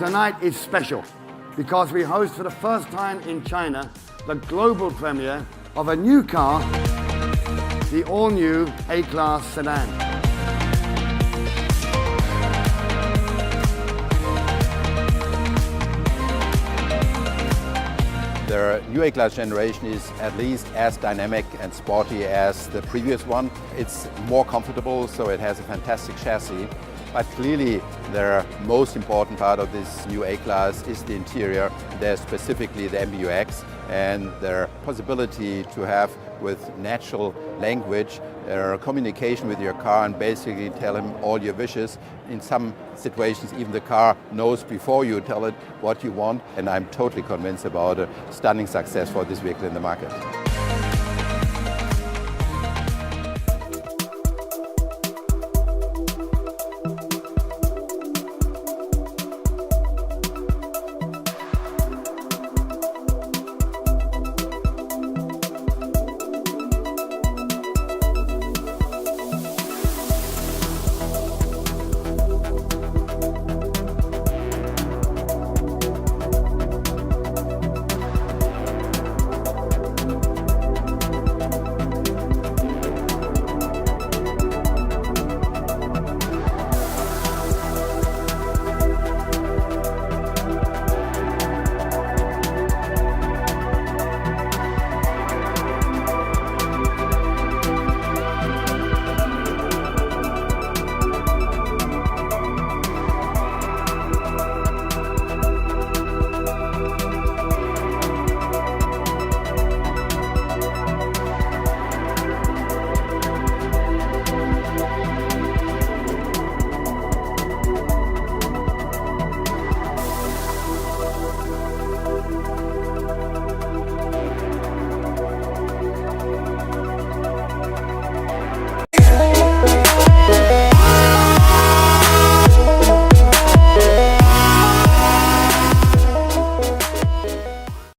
Tonight is special because we host for the first time in China the global premiere of a new car, the all-new A-Class sedan. The new A-Class generation is at least as dynamic and sporty as the previous one. It's more comfortable, so it has a fantastic chassis. But clearly, the most important part of this new A-Class is the interior. There's specifically the MBUX and the possibility to have, with natural language, communication with your car and basically tell him all your wishes. In some situations, even the car knows before you tell it what you want. And I'm totally convinced about a stunning success for this vehicle in the market.